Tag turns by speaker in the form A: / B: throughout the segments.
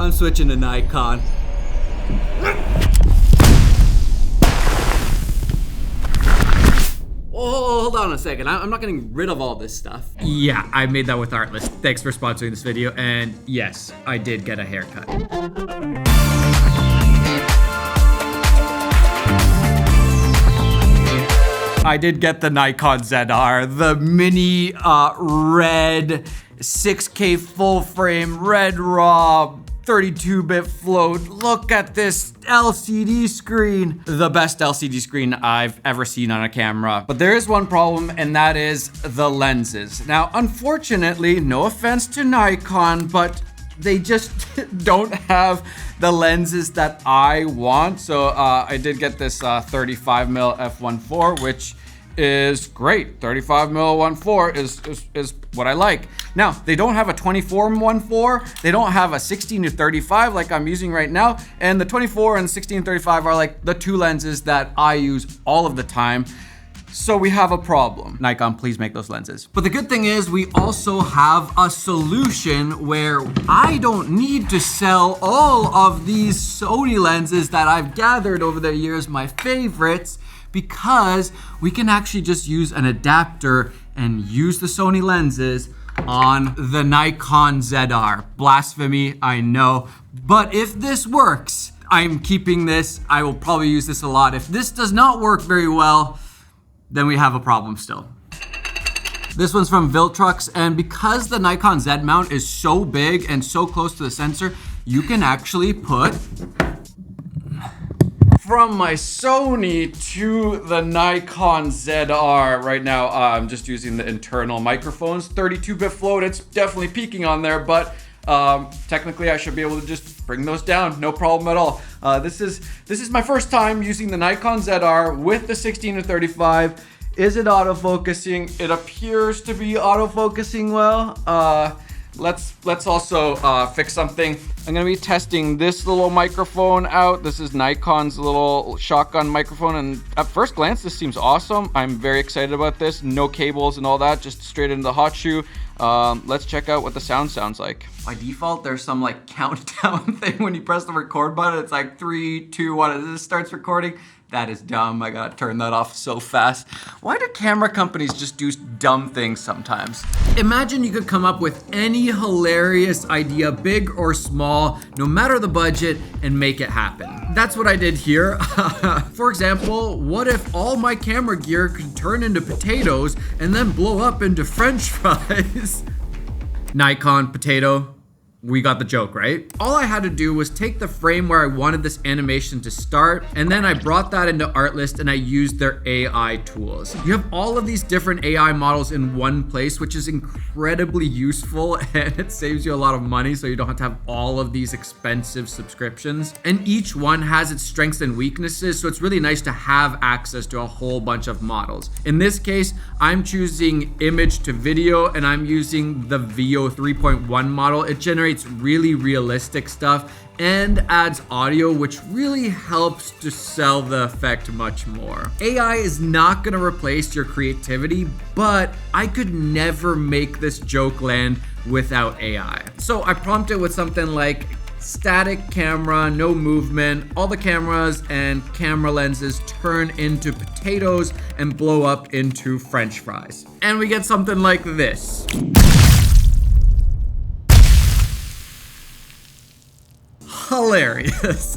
A: I'm switching to Nikon. Oh, hold on a second. I'm not getting rid of all this stuff.
B: Yeah, I made that with Artlist. Thanks for sponsoring this video. And yes, I did get a haircut. I did get the Nikon ZR, the mini red 6K full frame, red raw, 32-bit float. Look at this LCD screen. The best LCD screen I've ever seen on a camera. But there is one problem, and that is the lenses. Now, unfortunately, no offense to Nikon, but they just don't have the lenses that I want. So I did get this 35mm f1.4, which is great. 35mm 1.4 is what I like. Now, they don't have a 24mm 1.4. They don't have a 16-35 like I'm using right now. And the 24 and 16-35 are like the two lenses that I use all of the time. So we have a problem. Nikon, please make those lenses. But the good thing is we also have a solution where I don't need to sell all of these Sony lenses that I've gathered over the years, my favorites, because we can actually just use an adapter and use the Sony lenses on the Nikon ZR. Blasphemy, I know. But if this works, I'm keeping this. I will probably use this a lot. If this does not work very well, then we have a problem still. This one's from Viltrox, and because the Nikon Z mount is so big and so close to the sensor, you can actually put from my Sony to the Nikon ZR. Right now, I'm just using the internal microphones. 32-bit float, it's definitely peaking on there, but technically I should be able to just bring those down, no problem at all. This is my first time using the Nikon ZR with the 16-35. Is it autofocusing? It appears to be autofocusing well. Let's also fix something. I'm gonna be testing this little microphone out. This is Nikon's little shotgun microphone, and at first glance, this seems awesome. I'm very excited about this. No cables and all that, just straight into the hot shoe. Let's check out what the sound sounds like. By default, there's some like countdown thing when you press the record button. It's like 3, 2, 1, and this starts recording. That is dumb. I gotta turn that off so fast. Why do camera companies just do dumb things sometimes? Imagine you could come up with any hilarious idea, big or small, no matter the budget, and make it happen. That's what I did here. For example, what if all my camera gear could turn into potatoes and then blow up into French fries? Nikon potato. We got the joke, right? All I had to do was take the frame where I wanted this animation to start, and then I brought that into Artlist and I used their AI tools. You have all of these different AI models in one place, which is incredibly useful, and it saves you a lot of money so you don't have to have all of these expensive subscriptions. And each one has its strengths and weaknesses, so it's really nice to have access to a whole bunch of models. In this case, I'm choosing image to video, and I'm using the VO 3.1 model. It generates really realistic stuff and adds audio, which really helps to sell the effect much more. AI is not gonna replace your creativity, but I could never make this joke land without AI. So I prompted with something like static camera, no movement, all the cameras and camera lenses turn into potatoes and blow up into French fries. And we get something like this. Hilarious.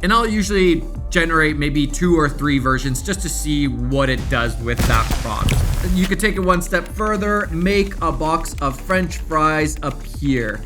B: And I'll usually generate maybe 2 or 3 versions just to see what it does with that prompt. You could take it one step further, make a box of French fries appear.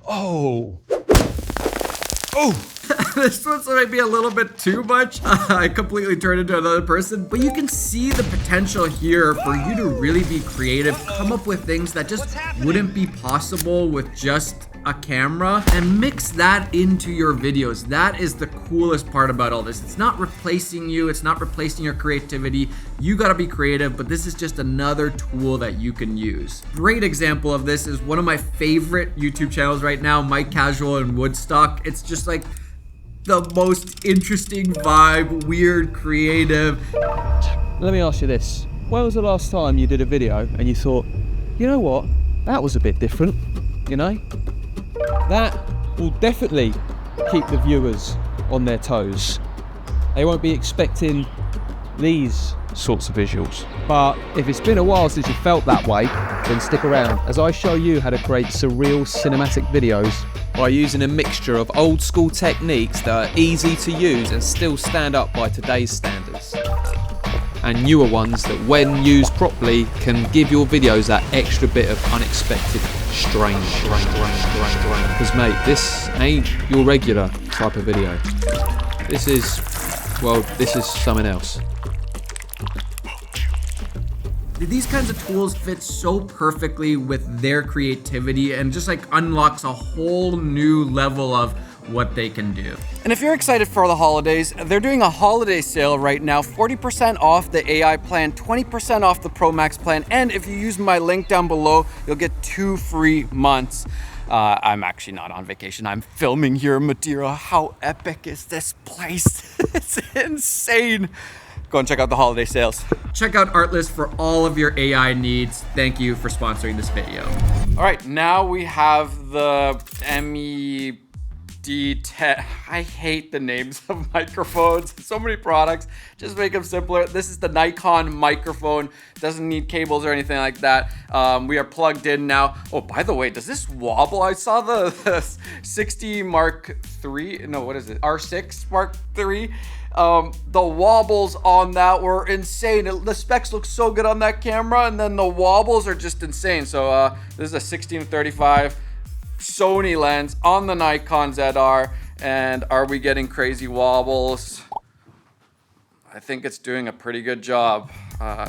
B: Oh. This one's might be a little bit too much. I completely turned into another person, but you can see the potential here for you to really be creative, come up with things that just wouldn't be possible with just a camera, and mix that into your videos. That is the coolest part about all this. It's not replacing you, it's not replacing your creativity. You gotta be creative, but this is just another tool that you can use. Great example of this is one of my favorite YouTube channels right now, Mike Casual in Woodstock. It's just like the most interesting vibe, weird, creative.
C: Let me ask you this. When was the last time you did a video and you thought, you know what, that was a bit different, you know? That will definitely keep the viewers on their toes. They won't be expecting these sorts of visuals. But if it's been a while since you felt that way, then stick around as I show you how to create surreal cinematic videos by using a mixture of old school techniques that are easy to use and still stand up by today's standards, and newer ones that when used properly can give your videos that extra bit of unexpected strange. Because mate, this ain't your regular type of video. This is something else.
D: These kinds of tools fit so perfectly with their creativity and just like unlocks a whole new level of what they can do.
B: And if you're excited for the holidays, they're doing a holiday sale right now, 40% off the AI plan, 20% off the Pro Max plan, and if you use my link down below, you'll get 2 free months. I'm actually not on vacation. I'm filming here in Madeira. How epic is this place? It's insane. Go and check out the holiday sales.
D: Check out Artlist for all of your AI needs. Thank you for sponsoring this video.
B: All right, now we have the MED10. I hate the names of microphones. So many products. Just make them simpler. This is the Nikon microphone. Doesn't need cables or anything like that. We are plugged in now. Oh, by the way, does this wobble? I saw the 60 Mark III. No, what is it? R6 Mark III. The wobbles on that were insane. The specs look so good on that camera, and then the wobbles are just insane. So this is a 16-35 Sony lens on the Nikon ZR, and are we getting crazy wobbles? I think it's doing a pretty good job.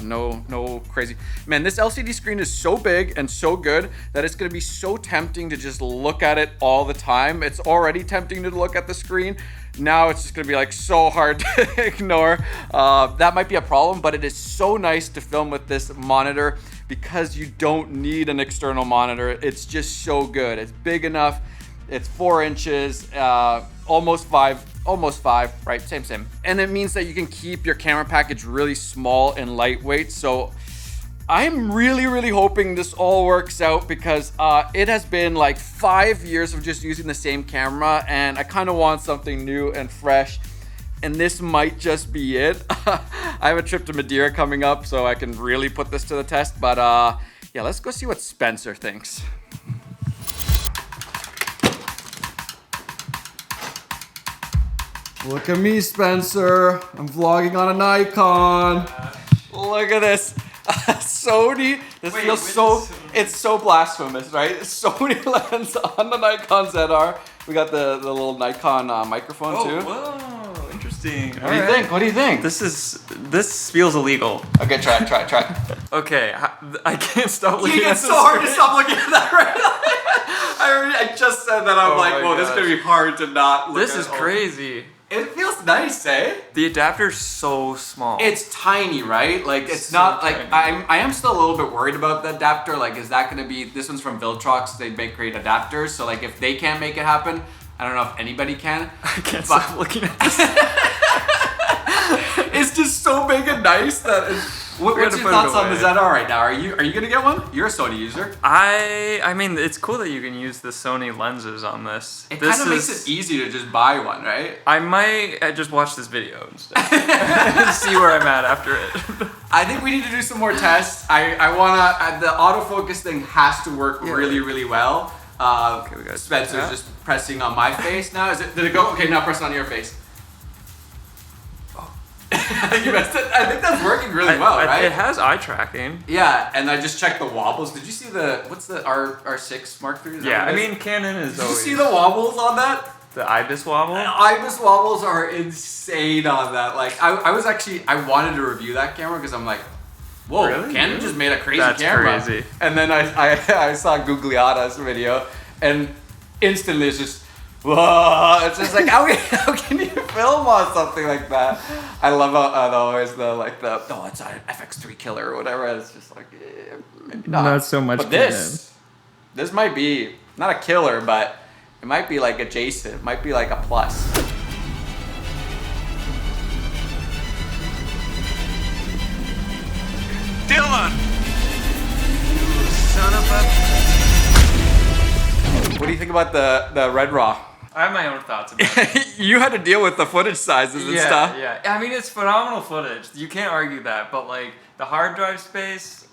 B: No crazy. Man, this LCD screen is so big and so good that it's gonna be so tempting to just look at it all the time. It's already tempting to look at the screen. Now it's just gonna be like so hard to ignore. That might be a problem, but it is so nice to film with this monitor because you don't need an external monitor. It's just so good. It's big enough. It's 4 inches, almost five, right? Same. And it means that you can keep your camera package really small and lightweight. So I'm really hoping this all works out because it has been like 5 years of just using the same camera, and I kind of want something new and fresh. And this might just be it. I have a trip to Madeira coming up, so I can really put this to the test. But yeah, let's go see what Spencer thinks. Look at me, Spencer. I'm vlogging on a Nikon. Look at this. Sony. This feels so. It's so blasphemous, right? Sony lens on the Nikon ZR. We got the little Nikon microphone too.
E: Whoa, interesting.
B: What do you think? What do you think?
E: This feels illegal.
B: Okay, try.
E: Okay, I can't stop looking at
B: It's
E: this.
B: so hard to stop looking at that right now. I just said that. I'm
E: Oh
B: like,
E: my
B: whoa, this is gonna be hard to not look
E: This
B: at
E: is
B: all.
E: crazy.
B: It feels nice, eh?
E: The adapter's so small.
B: It's tiny, right? Like it's
E: So
B: not like
E: tiny.
B: I am still a little bit worried about the adapter. Like, is that gonna be? This one's from Viltrox. They make great adapters. So like, if they can't make it happen, I don't know if anybody can.
E: I can't stop looking at this.
B: It's just so big and nice that. What's
E: gotta
B: your
E: put it
B: thoughts on the
E: away.
B: ZR right now? Are you gonna get one? You're a Sony user.
E: I mean, it's cool that you can use the Sony lenses on this.
B: It
E: This
B: kind of makes it easy to just buy one, right?
E: I might just watch this video instead. And see where I'm at after it.
B: I think we need to do some more tests. I wanna. The autofocus thing has to work really well.
E: Okay, we got
B: Spencer's
E: that.
B: just pressing on my face now. Did it go? Okay, now press on your face. You messed it. I think that's working really well, right?
E: It has eye tracking.
B: Yeah, and I just checked the wobbles. Did you see what's the R6 Mark III?
E: Yeah, I mean, Canon is
B: Did you
E: always...
B: see the wobbles on that?
E: The ibis wobble?
B: Ibis wobbles are insane on that. Like, I wanted to review that camera because I'm like, whoa,
E: Really?
B: Canon just made a crazy
E: That's
B: camera.
E: crazy.
B: And then I saw Googliata's video, and instantly it's just, whoa, it's just like, how can you film on something like that? I love how always it's an FX3 killer or whatever. It's just like, maybe not.
E: Not so much
B: But this might be, not a killer, but it might be like adjacent. It might be like a plus.
E: Dylan! You son of a...
B: What do you think about the Red Raw?
E: I have my own thoughts about it.
B: You had to deal with the footage sizes and stuff.
E: Yeah. I mean, it's phenomenal footage. You can't argue that. But like the hard drive space,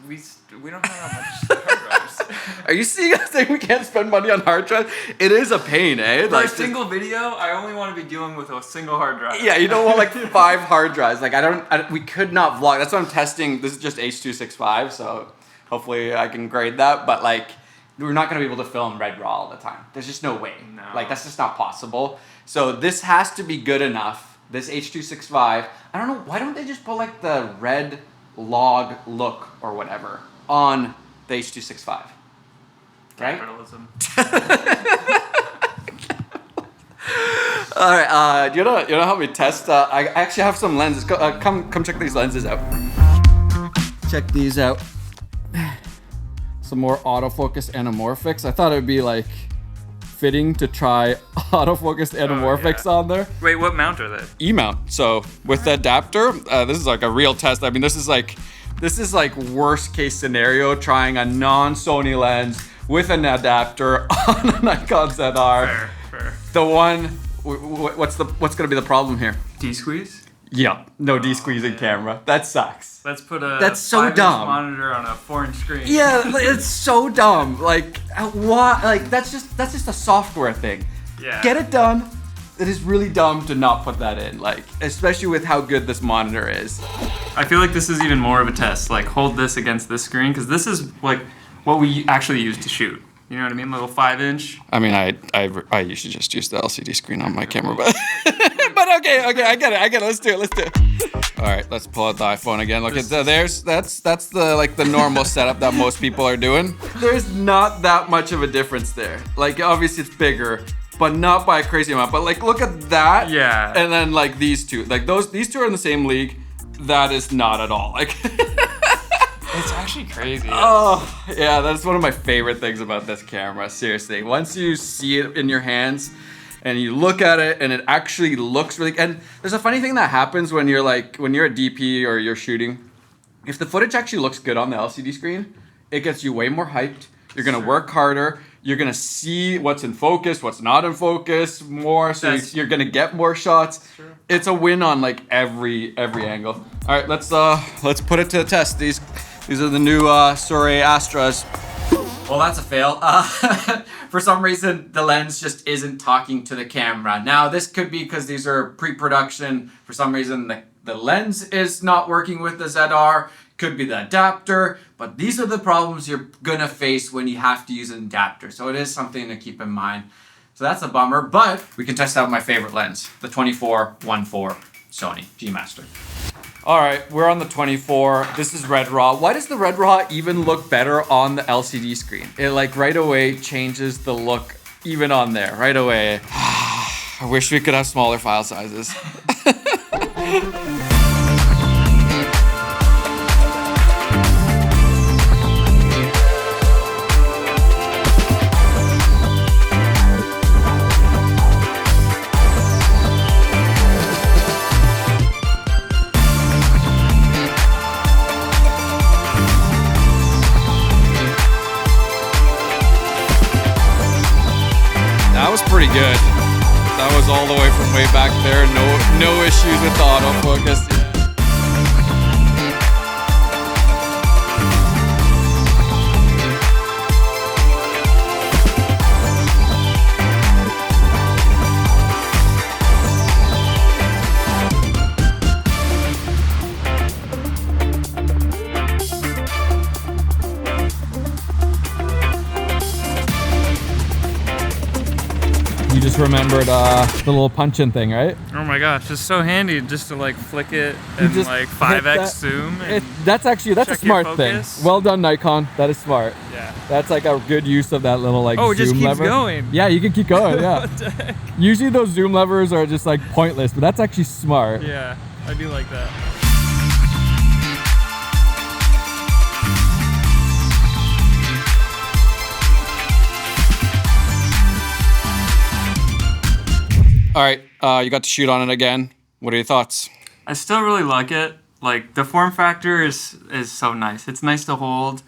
E: we don't have that much hard drives.
B: Are you seeing us saying we can't spend money on hard drives? It is a pain, eh?
E: For a single video, I only want to be dealing with a single hard drive.
B: Yeah, you don't want like 5 hard drives. Like we could not vlog. That's what I'm testing. This is just H.265, so hopefully I can grade that. But like, we're not gonna be able to film Red Raw all the time. There's just no way.
E: No.
B: Like that's just not possible. So this has to be good enough. This H.265. I don't know. Why don't they just put like the red log look or whatever on the H.265? Right?
E: Capitalism.
B: All right. You know help me test? I actually have some lenses. Come check these lenses out. Check these out. Some more autofocus anamorphics. I thought it would be like fitting to try autofocus anamorphics on there.
E: Wait, what mount are they?
B: E-mount. So with the adapter, this is like a real test. I mean, this is like worst case scenario, trying a non-Sony lens with an adapter on a Nikon ZR.
E: Fair.
B: The one, what's gonna be the problem here?
E: D-squeeze?
B: Yeah, no D-squeezing camera. That sucks.
E: Let's put a
B: That's so
E: 5-inch
B: dumb.
E: monitor on a 4-inch screen.
B: Yeah, it's so dumb. Like, why? Like, that's just a software thing.
E: Yeah.
B: Get it done. It is really dumb to not put that in. Like, especially with how good this monitor is.
E: I feel like this is even more of a test. Like, hold this against this screen, because this is like what we actually use to shoot. You know what I mean? Little 5-inch.
B: I mean, I usually just use the LCD screen on my camera, but but okay, I get it. Let's do it. All right, let's pull out the iPhone again. Look at that's the normal setup that most people are doing. There's not that much of a difference there. Like obviously it's bigger, but not by a crazy amount. But like look at that.
E: Yeah.
B: And then like these two, like these two are in the same league. That is not at all. Like.
E: It's actually crazy.
B: Oh, yeah, that's one of my favorite things about this camera, seriously. Once you see it in your hands and you look at it and it actually looks really, and there's a funny thing that happens when you're a DP or you're shooting. If the footage actually looks good on the LCD screen, it gets you way more hyped. You're gonna work harder. You're gonna see what's in focus, what's not in focus more, so you're gonna get more shots. It's a win on like every angle. All right, let's put it to the test. These are the new Sony Astras.
A: Well, that's a fail. For some reason, the lens just isn't talking to the camera. Now, this could be because these are pre-production. For some reason, the lens is not working with the ZR. Could be the adapter. But these are the problems you're gonna face when you have to use an adapter. So it is something to keep in mind. So that's a bummer, but we can test out my favorite lens, the 24-1.4 Sony G Master.
B: All right, we're on the 24. This is Red Raw. Why does the Red Raw even look better on the LCD screen? It like right away changes the look even on there, right away. I wish we could have smaller file sizes. That was pretty good. That was all the way from way back there. No issues with the autofocus. You just remembered the little punch-in thing, right?
E: Oh my gosh, it's so handy just to like flick it and
B: just
E: like
B: hit
E: 5x
B: that-
E: zoom. And
B: That's a
E: check your
B: smart thing.
E: focus.
B: Well done, Nikon. That is smart.
E: yeah.
B: That's like a good use of that little like
E: Oh, it
B: zoom
E: just keeps
B: lever.
E: going.
B: Yeah, you can keep going. Yeah.
E: What the heck?
B: Usually those zoom levers are just like pointless, but that's actually smart.
E: Yeah, I do like that.
B: All right, you got to shoot on it again. What are your thoughts?
E: I still really like it. Like the form factor is so nice. It's nice to hold.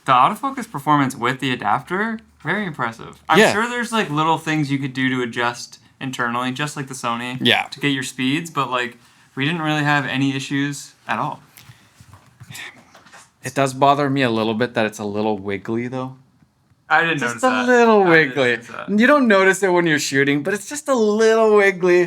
E: the autofocus performance with the adapter, very impressive. I'm
B: Yeah.
E: sure there's like little things you could do to adjust internally, just like the Sony,
B: Yeah.
E: to get your speeds, but like we didn't really have any issues at all.
B: It does bother me a little bit that it's a little wiggly though.
E: I didn't
B: Just
E: notice
B: a
E: that.
B: little
E: I didn't
B: wiggly.
E: notice that.
B: You don't notice it when you're shooting, but it's just a little wiggly.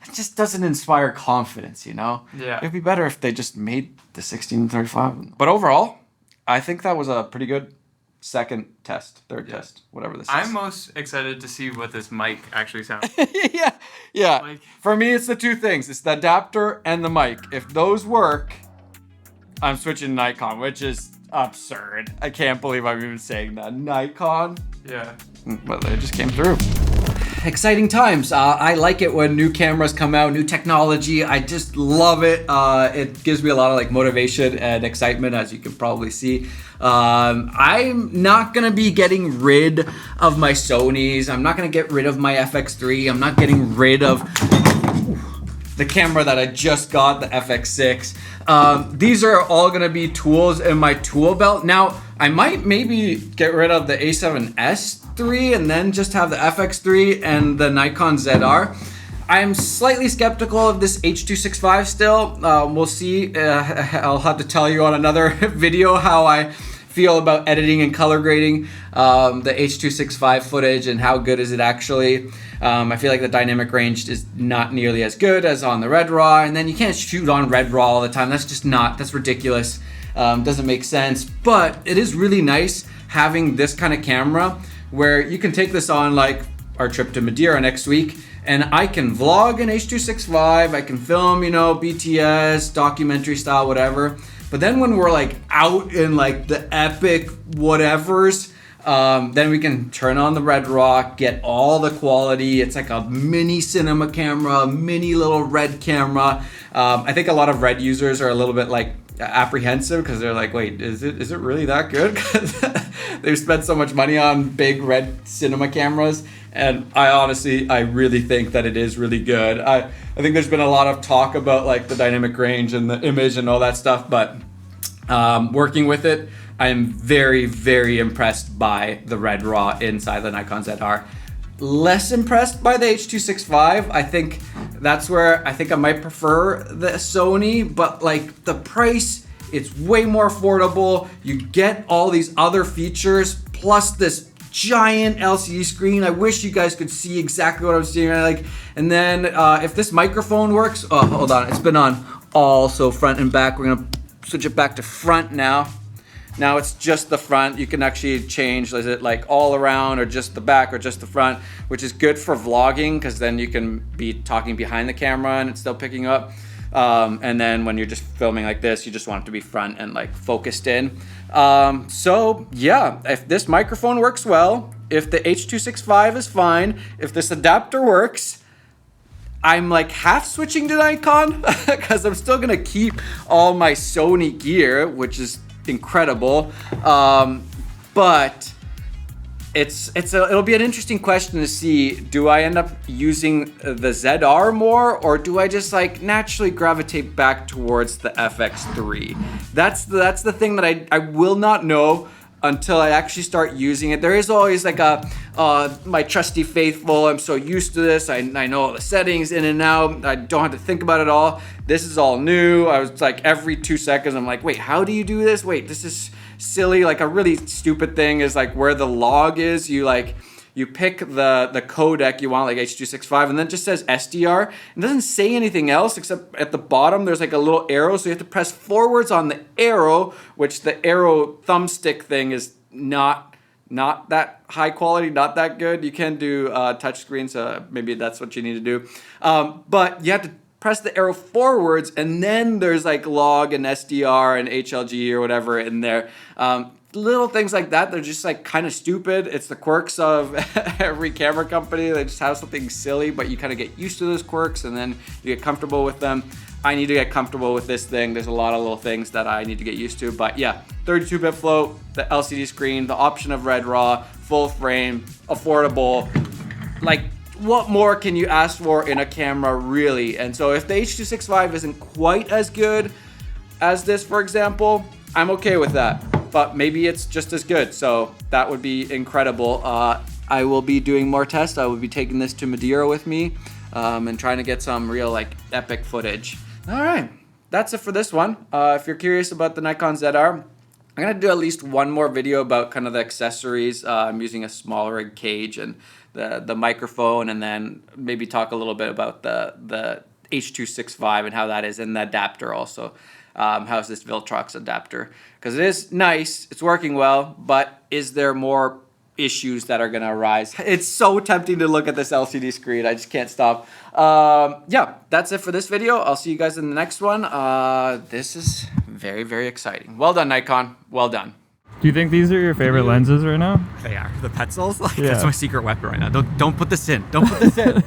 B: It just doesn't inspire confidence, you know?
E: Yeah.
B: It'd be better if they just made the 16-35. But overall, I think that was a pretty good third test, whatever this
E: I'm
B: is.
E: most excited to see what this mic actually sounds.
B: yeah.
E: Like-
B: For me, it's the two things. It's the adapter and the mic. If those work, I'm switching Nikon, which is absurd. I can't believe I'm even saying that. Nikon?
E: Yeah.
B: But they just came through.
D: Exciting times. I like it when new cameras come out, new technology. I just love it. It gives me a lot of like motivation and excitement, as you can probably see. I'm not gonna be getting rid of my Sonys. I'm not gonna get rid of my FX3. I'm not getting rid of the camera that I just got, the FX6. These are all gonna be tools in my tool belt. Now, I might maybe get rid of the A7S III and then just have the FX3 and the Nikon ZR. I'm slightly skeptical of this H.265 still. We'll see. I'll have to tell you on another video how I feel about editing and color grading the H.265 footage and how good is it actually. I feel like the dynamic range is not nearly as good as on the Red Raw, and then you can't shoot on Red Raw all the time. That's ridiculous. Doesn't make sense, but it is really nice having this kind of camera where you can take this on like our trip to Madeira next week, and I can vlog in H.265, I can film, BTS, documentary style, whatever. But then when we're like out in like the epic whatevers, then we can turn on the Red Raw, get all the quality. It's like a mini cinema camera, a mini little red camera. I think a lot of Red users are a little bit like apprehensive because they're like, wait, is it really that good? Because they've spent so much money on big red cinema cameras, and I really think that it is really good. I think there's been a lot of talk about like the dynamic range and the image and all that stuff, but working with it, I am very, very impressed by the Red Raw inside the Nikon ZR. Less impressed by the H.265. I think that's where I think I might prefer the Sony, but like the price, it's way more affordable. You get all these other features plus this giant LCD screen. I wish you guys could see exactly what I'm seeing. Like, and then if this microphone works, oh, hold on, it's been on all, so front and back. We're gonna switch it back to front now. Now it's just the front. You can actually change, is it like all around or just the back or just the front, which is good for vlogging because then you can be talking behind the camera and it's still picking up. And then when you're just filming like this, you just want it to be front and like focused in. So yeah, if this microphone works well, if the H.265 is fine, if this adapter works, I'm like half switching to Nikon because I'm still gonna keep all my Sony gear, which is incredible, but it'll be an interesting question to see. Do I end up using the ZR more, or do I just like naturally gravitate back towards the FX3? That's the thing that I will not know until I actually start using it. There is always like my trusty faithful, I'm so used to this, I know all the settings in and out, I don't have to think about it all. This is all new. I was like every 2 seconds I'm like, wait, how do you do this? Wait, this is silly. Like a really stupid thing is like where the log is, you pick the codec you want, like H.265, and then it just says SDR. It doesn't say anything else except at the bottom there's like a little arrow, so you have to press forwards on the arrow, which the arrow thumbstick thing is not that high quality, not that good. You can do touchscreen, so maybe that's what you need to do. But you have to press the arrow forwards, and then there's like log and SDR and HLG or whatever in there. Little things like that, they're just like kind of stupid. It's the quirks of every camera company. They just have something silly, but you kind of get used to those quirks and then you get comfortable with them. I need to get comfortable with this thing. There's a lot of little things that I need to get used to, but yeah, 32-bit float, the LCD screen, the option of Red Raw, full frame, affordable. Like, what more can you ask for in a camera, really? And so if the H.265 isn't quite as good as this, for example, I'm okay with that. but maybe it's just as good. So that would be incredible. I will be doing more tests. I will be taking this to Madeira with me and trying to get some real like epic footage. All right, that's it for this one. If you're curious about the Nikon ZR, I'm gonna do at least one more video about kind of the accessories. I'm using a smaller rig cage and the microphone, and then maybe talk a little bit about the H.265 and how that is, and the adapter also. How's this Viltrox adapter? Because it is nice, it's working well, but is there more issues that are gonna arise? It's so tempting to look at this LCD screen. I just can't stop. Yeah, that's it for this video. I'll see you guys in the next one. This is very, very exciting. Well done, Nikon. Well done.
E: Do you think these are your favorite lenses right now?
D: They are. The Petzls? Like,
E: Yeah.
D: That's my secret weapon right now. Don't put this in. Don't put this in.